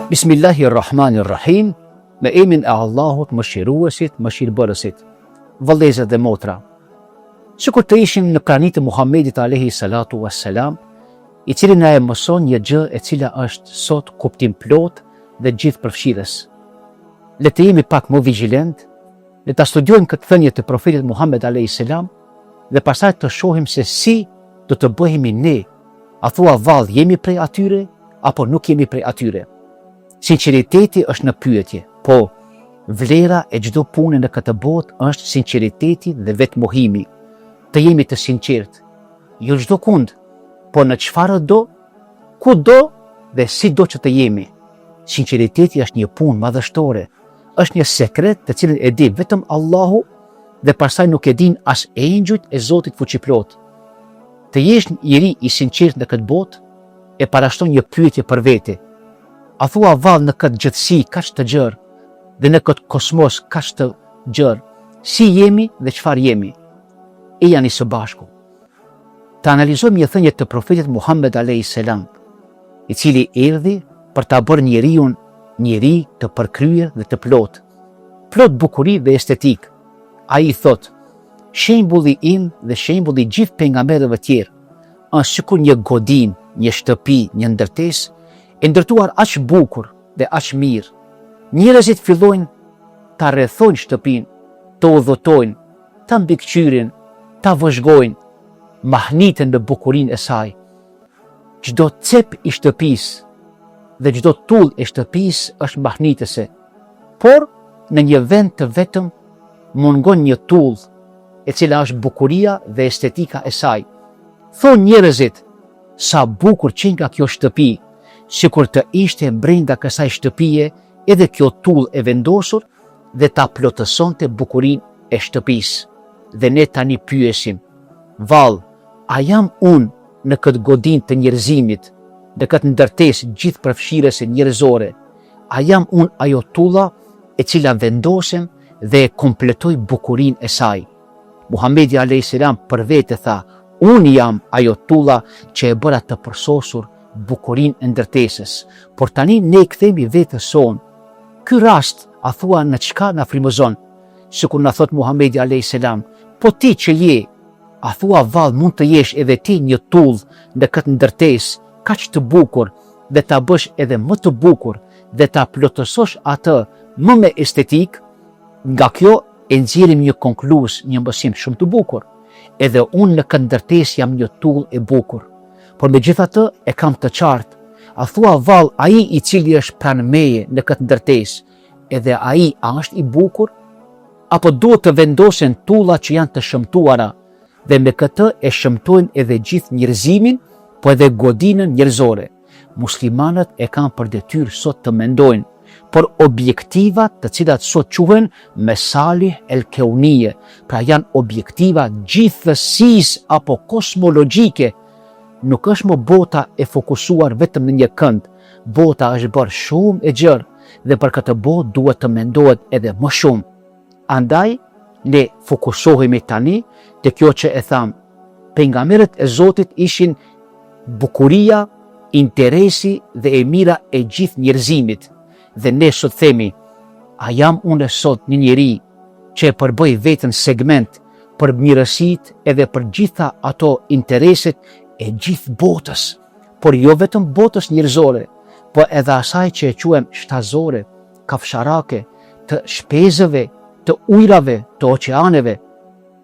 Bismillahirrahmanirrahim, me emrin e Allahut mëshiruesit, mëshirbërësit. Vëllezër dhe motra, sikur të ishim në pranitë e Muhamedit alayhi salatu wassalam, i cili na e mëson një gjë e cila është sot kuptim plot dhe gjithëpërfshirës. Le të jemi pak më vigjilent, le ta studiojmë këtë thënie të profetit Muhammed alayhi salam dhe pastaj të shohim se si do të bëhemi ne. A thua vallë jemi prej atyre apo nuk jemi prej atyre? Sinceriteti është në pyetje, po vlera e çdo pune në këtë botë është sinceriteti dhe vetmohimi. Të jemi të sinqert, jo çdo kund, po në çfarë do, ku do dhe si do që të jemi. Sinceriteti është një punë madhështore, është një sekret të cilin e di vetëm Allahu dhe pastaj nuk e din as engjujt e Zotit fuqiplot. Të jesh njeri i sinqert në këtë botë e parashton një pyetje për vete. A thua vallë në këtë gjëtësi kaq të gjerë dhe në këtë kosmos kaq të gjerë, si jemi dhe çfarë jemi? E janë së bashku. Të analizojmë një thënie të profetit Muhammed alayhi salam, i cili erdhi për ta bërë njeri të përkryer dhe të plot bukuri dhe estetik. Ai thot: shembulli im dhe shembulli gjithë pejgamberëve tjerë është sikur një godinë, një shtëpi, një ndërtesë e ndërtuar aq bukur dhe aq mirë. Njerëzit fillojnë ta rrethojnë shtëpinë, të udhëtojnë, ta mbikëqyrin, ta vëzhgojnë, mahniten në bukurinë e saj. Çdo cep i shtëpisë dhe çdo tull e shtëpisë është mahnitëse, por në një vend të vetëm mungon një tull, e cila është bukuria dhe estetika e saj. Thonë njerëzit: sa bukur që nga kjo shtëpi, sikur të ishte brenda kësaj shtëpie edhe kjo tull e vendosur dhe ta plotësonte bukurinë e shtëpisë. Dhe ne tani pyesim: vallë, a jam unë në këtë godinë të njerëzimit, në këtë ndërtesë gjithëpërfshirëse njerëzore? A jam unë ajo tulla e cila vendosem dhe e kompletoj bukurinë e saj? Muhamedi alayhi salam për vete tha: unë jam ajo tulla që e bëra të përsosur bukurinë e ndërtesës. Por tani ne kthemi vetes son. Ky rast, a thua, në çka na frymëzon? Sikur na thot Muhamedi alayhi salam: po ti që je, a thua vallë mund të jesh edhe ti një tull në këtë ndërtesë kaq të bukur dhe ta bësh edhe më të bukur dhe ta plotësosh atë më me estetik? Nga kjo e nxjerrim një konkluz, një mësim shumë të bukur. Edhe unë në këtë ndërtesë jam një tull e bukur, por megjithatë e kam të qartë. A thua vallë, ai i cili është pranë meje në këtë ndërtesë, edhe ai a është i bukur? Apo duhet të vendosen tulla që janë të shëmtuara dhe me këtë e shëmtojnë edhe gjithë njerëzimin, po edhe godinën njerëzore? Muslimanët e kanë për detyrë sot të mendojnë, por objektivat të cilat sot quhen mesalih el keunie, pra janë objektiva gjithësisë apo kosmologjike. Nuk është më bota e fokusuar vetëm në një kënd, bota është bërë shumë e gjerë dhe për këtë botë duhet të mendohet edhe më shumë. Andaj, ne fokusohemi tani te kjo që e tham: pejgamberët e Zotit ishin bukuria, interesi dhe e mira e gjithë njerëzimit. Dhe ne sot themi: a jam unë sot një njeri që e përbëj veten segment për mirësit edhe për gjitha ato intereset e gjithë botës, por jo vetëm botës njerëzore, po edhe asaj që e quajmë shtazore, kafsharake, të shpezëve, të ujrave, të oqeaneve?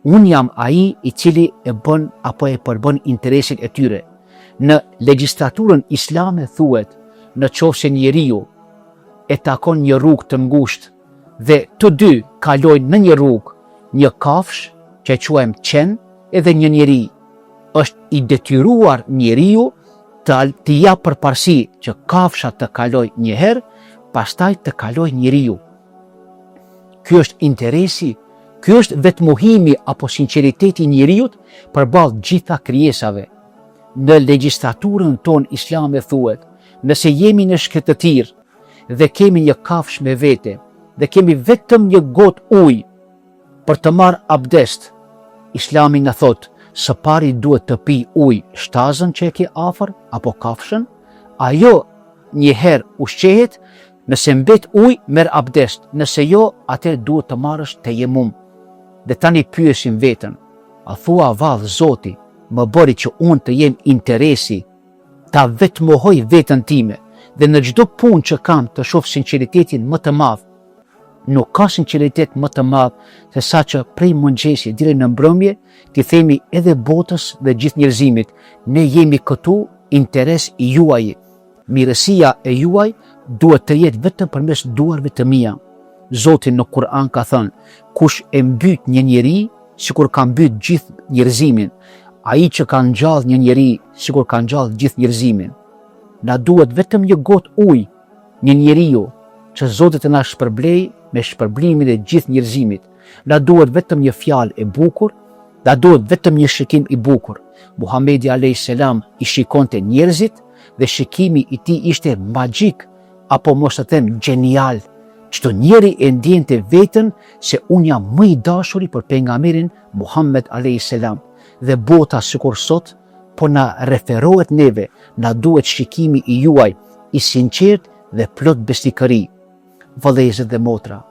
Unë jam ai i cili e bën apo e përbën interesin e tyre. Në legjislaturën islame thuhet: në qoftë se njeriu e takon një rrugë të ngushtë dhe të dy kalojnë në një rrugë, një kafsh që e quajmë qen edhe një njeri, është i detyruar njeriu të japë përparësi që kafsha të kaloj një herë, pastaj të kaloj njeriu. Ky është interesi, ky është vetmohimi apo sinqeriteti i njeriut përballë gjitha krijesave. Në legjislaturën tonë islame thuhet: nëse jemi në shkretëtir dhe kemi një kafsh me vete dhe kemi vetëm një gotë ujë për të marrë abdest, Islami na thot: së pari duhet të pi ujë shtazën që e ke afër apo kafshën, ajo një herë ushqehet Nëse mbet ujë, merr abdest, nëse jo, atëherë duhet të marrësh tejemum. Dhe tani pyesim veten, a thua vallë Zoti, më bëri që unë të jem interesi, ta vetmohoj veten time dhe në çdo punë që kam të shoh sinqeritetin më të madh. Nuk ka sinqeritet më të madh se sa që prej mëngjesi deri në mbrëmje ti themi edhe botës dhe gjithë njerëzimit, ne jemi këtu interes i juaj. Mirësia e juaj duhet të jetë vetëm përmes duarve të mia. Zoti në Kur'an ka thënë, kush e mbyt një njeri sikur ka mbyt gjithë njerëzimin, ai që ka ngjall një njeri sikur ka ngjall gjithë njerëzimin. Na duhet vetëm një gotë ujë, një njeriu që Zoti të na shpërblej me shpërblimin e gjithë njerëzimit. Na duhet vetëm një fjalë e bukur, na duhet vetëm një shikim i bukur. Muhamedi a.s. i shikonte njerëzit dhe shikimi i tij ishte magjik, apo mos të them genial. Çdo njeri e ndjente veten se unë jam më i dashuri për pejgamberin Muhammed a.s. Dhe bota sikur sot po na referohet neve, na duhet shikimi i juaj i sinqert dhe plot besnikëri. Vëllezër dhe motra,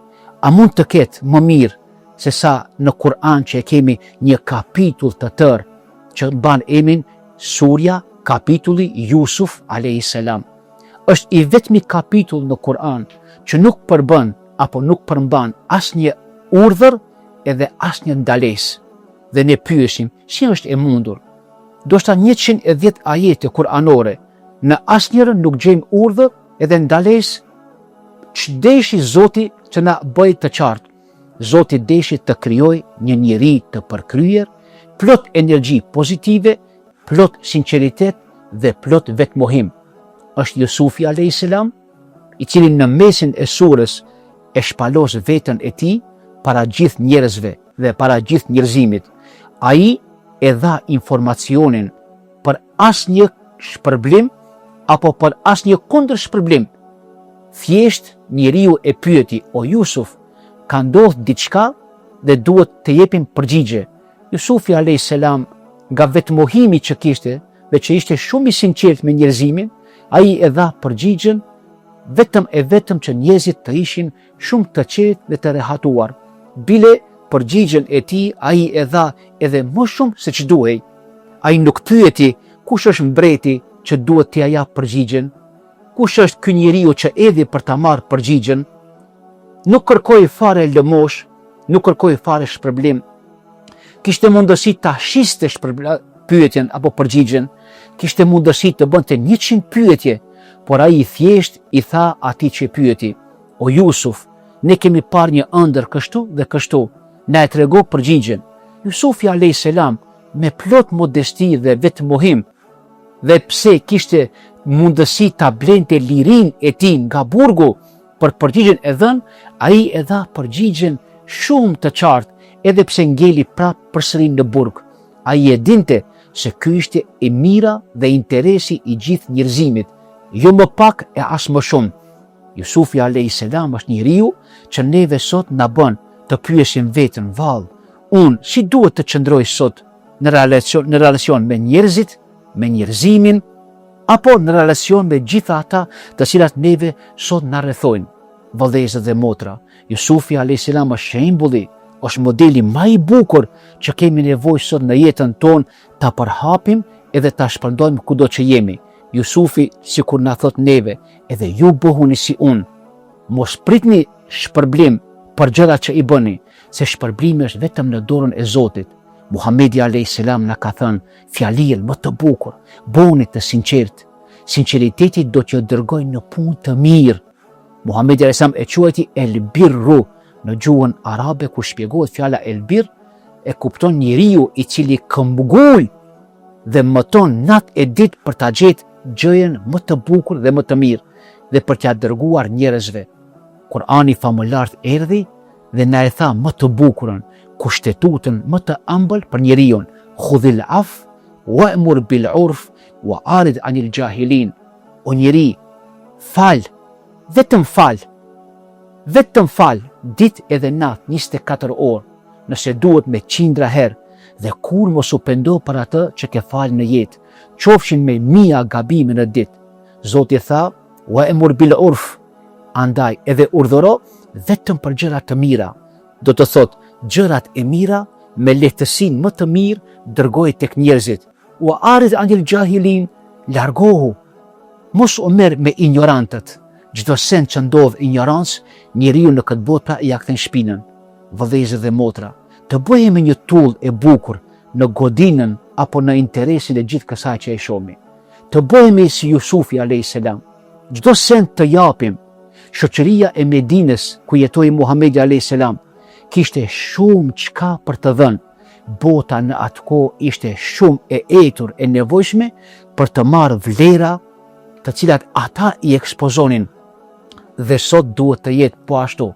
a mund të ketë më mirë se sa në Kur'an që e kemi një kapitull të tërë që mban emrin Surja, kapitulli Jusuf a.s. Është i vetmi kapitull në Kur'an që nuk përbën apo nuk përmban asnjë urdhër edhe asnjë ndalesë. Dhe ne pyesim, si është e mundur? Ndoshta 110 ajete kuranore, në asnjërin nuk gjejmë urdhër edhe ndalesë. Ç'deshi Zoti që na bëj të qartë? Zoti deshi të krijojë një njeri të përkryer, plot energji pozitive, plot sinqeritet dhe plot vetmohim. Është Jusufi a.s. i cili në mesin e surës e shpalos veten e tij para gjithë njerëzve dhe para gjithë njerëzimit. Ai e dha informacionin për asnjë shpërblim apo për asnjë kundër shpërblim. Thjesht njeriu e pyeti, o Jusuf, ka ndodhur diçka dhe duhet të jepim përgjigje. Jusufi a.s. nga vetmohimi që kishte dhe që ishte shumë i sinqert me njerëzimin, ai e dha përgjigjen vetëm që njerëzit të ishin shumë të qetë dhe të rehatuar. Bile përgjigjen e tij ai e dha edhe më shumë se ç'duhej. Ai nuk pyeti kush është mbreti që duhet t'ia jap përgjigjen, kush është ky njeriu që erdhi për ta marrë përgjigjen. Nuk kërkoi fare lëmosh, nuk kërkoi fare shpërblim. Kishte mundësi ta shiste pyetjen apo përgjigjen, kishte mundësi të bënte 100 pyetje, por ai thjesht i tha atij që pyeti, o Jusuf, ne kemi parë një ëndër kështu dhe kështu, na e trego përgjigjen. Jusufi a.s. me plot modesti dhe vetmohim, dhe pse kishte mundësi ta blente lirin e tij nga burgu për përgjigjen e dhënë, ai e dha përgjigjen shumë të qartë, edhe pse ngeli prapë përsëri në burg. Ai e dinte se ky ishte e mira dhe interesi i gjithë njerëzimit, jo më pak e as më shumë. Jusufi a.s. është njeriu që neve sot na bën të pyesim veten, vallë, unë si duhet të qëndroj sot në relacion me njerëzit, me njerëzimin, apo në relacion me gjitha ata të cilat neve sot na rrethojnë. Vëllezër dhe motra, Jusufi a.s. është shembulli, është modeli më i bukur që kemi nevojë sot në jetën tonë ta përhapim edhe ta shpërndojmë kudo që jemi. Jusufi, sikur na thot neve, edhe ju bëhuni si unë. Mos pritni shpërblim për gjërat që i bëni, se shpërblimi është vetëm në dorën e Zotit. Muhamedi a.s. na ka thënë fjalën më të bukur, bëni të sinqert. Sinqeriteti do t'ju dërgojë në punë të mirë. Muhamedi a.s. e quajti el birru në gjuhën arabe, ku shpjegohet fjala el bir, e kupton njeriu i cili këmbgul dhe mëton natë e ditë për ta gjetë gjëjen më të bukur dhe më të mirë dhe për t'ia dërguar njerëzve. Kurani famulart erdhi dhe na e tha më të bukurën, kushtetutën më të ëmbël për njeriu. Khudhil af wa'mur bil urf wa arid anil jahilin. O njeri, fal, vetëm fal, ditë edhe natë 24 orë, nëse duhet me 100 herë, dhe kur mos u pendo për atë që ke falë në jetë, qofshin me 1000 gabime në ditë. Zoti tha, wa'mur bil urf, Andaj edhe urdhëro vetëm për gjërat të mira. Do të thot, gjërat e mira me lehtësinë më të mirë dërgoj tek njerëzit. Wa arid anil jahilin, largohu. Mos u merr me ignorantët. Çdo send që ndodh ignorancë, njeriu në këtë botë ja kthen shpinën. Vëllezër dhe motra, të bëhemi një tull e bukur në godinën apo në interesin e gjithë kësaj që e shohim. Të bëhemi si Jusufi a.s. Çdo send të japim. Shoqëria e Medinës ku jetoi Muhamedi a.s. kishte shumë çka për të dhënë. Bota në atë kohë ishte shumë e etur e nevojshme për të marrë vlera të cilat ata i ekspozonin. Dhe sot duhet të jetë po ashtu.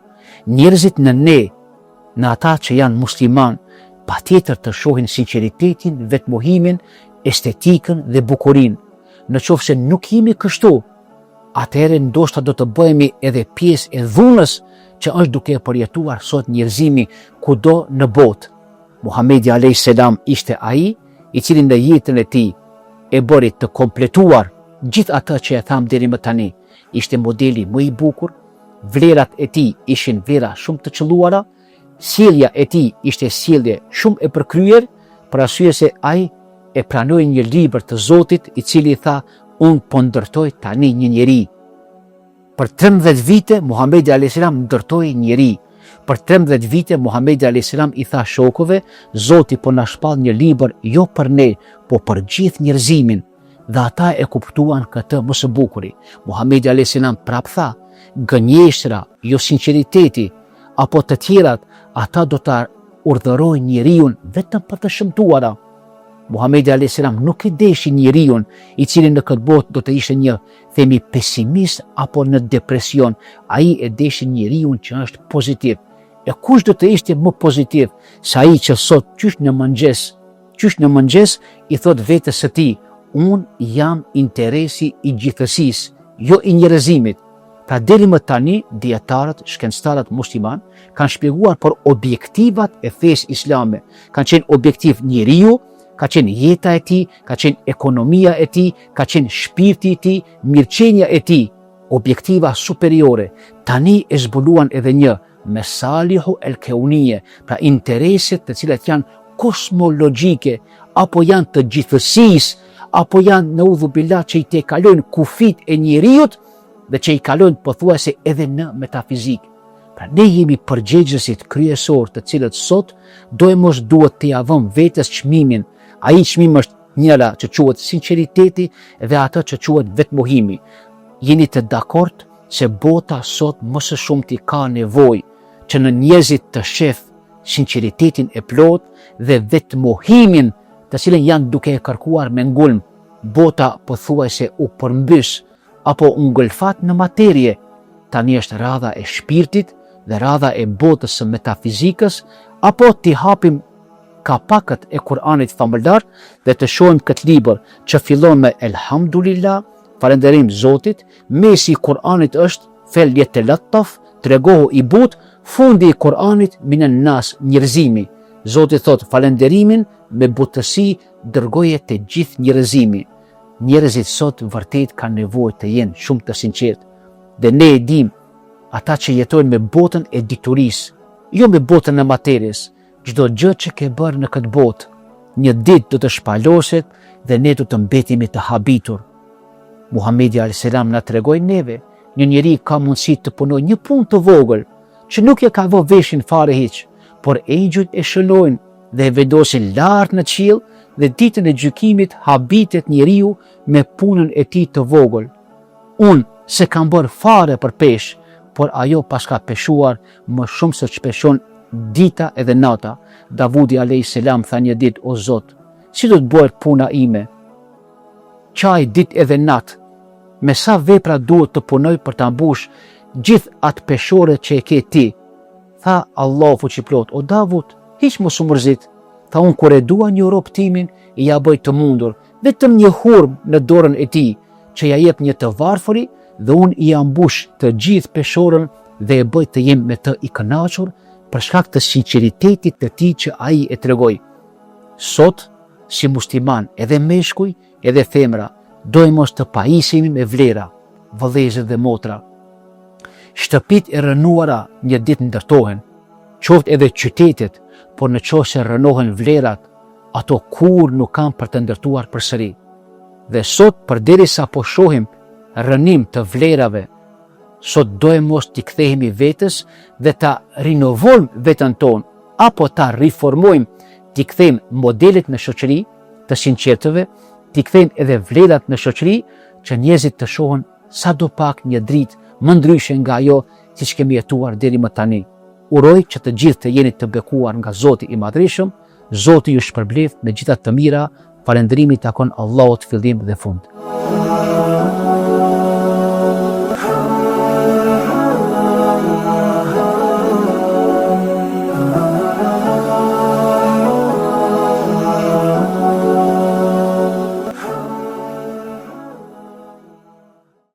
Njerëzit në ata që janë musliman, patjetër të shohin sinqeritetin, vetmohimin, estetikën dhe bukurinë. Në qoftë se nuk jemi kështu, atëherë ndoshta do të bëhemi edhe pjesë e dhunës që është duke përjetuar sot njerëzimi kudo në botë. Muhamedi a.s. ishte ai i cili në jetën e tij e bëri të kompletuar gjithë atë që e tham deri më tani. Ishte modeli më i bukur, vlerat e tij ishin vlera shumë të qelluara, sjellja e tij ishte sjellje shumë e përkryer, për arsye se ai e pranoi një libër të Zotit i cili tha, unë po ndërtoj tani një njeri. Për 13 vite Muhamedi a.s. ndërtoi njeri. Për 13 vite Muhamedi a.s. i tha shokëve, Zoti po na shpall një libër jo për ne, po për gjithë njerëzimin. Dhe ata e kuptuan këtë më së bukuri. Muhamedi a.s. prap tha, gënjeshtra, jo sinqeriteti, apo të tjerat, ata do ta urdhërojnë njeriu vetëm për të shëmtuara. Muhamedi a.s. nuk i deshi njeriu i cili në këtë botë do të ishte një, themi, pesimist apo në depresion. Ai e deshi njeriu që është pozitiv. E kush do të ishte më pozitiv se ai që sot qysh në mëngjes i thot vetes së tij, unë jam interesi i gjithësisë, jo i njerëzimit. Pra deri më tani, dietarët, shkencëtarët musliman kanë shpjeguar për objektivat e fesë islame. Kanë qenë objektiv njeriu, ka qenë jeta e tij, ka qenë ekonomia e tij, ka qenë shpirti i tij, mirëqenia e tij, objektiva superiore. Tani e zbuluan edhe një mesalihu el keunie, pra intereset të cilat janë kosmologjike, apo janë të gjithësisë, apo janë në udhubillah që i te kalojnë kufit e njeriut dhe që i kalojnë pothuajse edhe në metafizikë. Pra ne jemi përgjegjësit kryesor të cilët sot duhet të javëm vetes çmimin. Ai çmim është njëra që quhet sinqeriteti dhe atë që quhet vetmohimi. Jeni të dakord se bota sot më së shumti ka nevojë që në njerëzit të shef sinqeritetin e plot dhe vetmohimin të cilën janë duke e kërkuar me ngulm. Bota pothuajse u përmbys apo u ngulfat në materie. Tani është radha e shpirtit dhe radha e botës së metafizikës, apo t'i hapim kapakët e Kur'anit famëlar dhe të shohim këtë libër që fillon me Elhamdulillah, falënderim Zotit, mesi i Kur'anit është felje të lattaf, tregohu i but, fundi i Kur'anit minen nas, njerëzimi. Zoti thot falënderimin me butësi dërgoje të gjithë njerëzimi. Njerëzit sot vërtet kanë nevojë të jenë shumë të sinqert. Dhe ne e dim ata që jetojnë me botën e diturisë, jo me botën e materies. Çdo gjë që ke bërë në këtë botë, një ditë do të shpaloset dhe ne do të mbetemi të habitur. Muhamedi a.s. na tregoi neve, një njeri ka mundësi të punojë një punë të vogël, që nuk e ka vë veshin fare hiç, por engjujt e shënojnë dhe e vendosin lart në qiell dhe ditën e gjykimit habitet njeriu me punën e tij të vogël. Unë se kam bërë fare për peshë, por ajo pas ka peshuar më shumë se ç'peshon dita edhe nata. Davudi a.s. tha një ditë, o Zot, si do të bëhet puna ime? Qaj ditë edhe natë, me sa vepra duhet të punoj për ta mbush gjithë atë peshore që e ke ti? Tha Allahu fuqiplot, o Davud, hiç mos u mërzit. Tha unë kur e dua një rob timin, i ja bëj të mundur, vetëm një hurm në dorën e tij, që ja jep një të varfëri dhe unë i ambush të gjithë peshorën dhe e bëj të jem me të i kënaqur për shkak të sinqeritetit të tij që ai e tregoi. Sot, si musliman, edhe meshkuj, edhe femra, dojmë të pajisemi me vlera, vëllezër dhe motra. shtëpit e rënuara një ditë ndërtohen, qoftë edhe qytetet, por në qoftë se rënohen vlerat, ato kur nuk kanë për të ndërtuar përsëri. Dhe sot, përderisa po shohim rënim të vlerave, sot dojmë mos t'i kthehemi vetës dhe ta rinovojmë veten tonë, apo ta riformojmë, t'i kthejmë modelet në shoqëri të sinqertëve, t'i kthejmë edhe vlerat në shoqëri, që njerëzit të shohin sadopak një dritë më ndryshe nga ajo siç kemi jetuar deri më tani. Uroj që të gjithë të jeni të bekuar nga Zoti i Madhreshëm. Zoti ju shpërbleft me gjitha të mira. Falënderimi takon Allahut fillim dhe fund.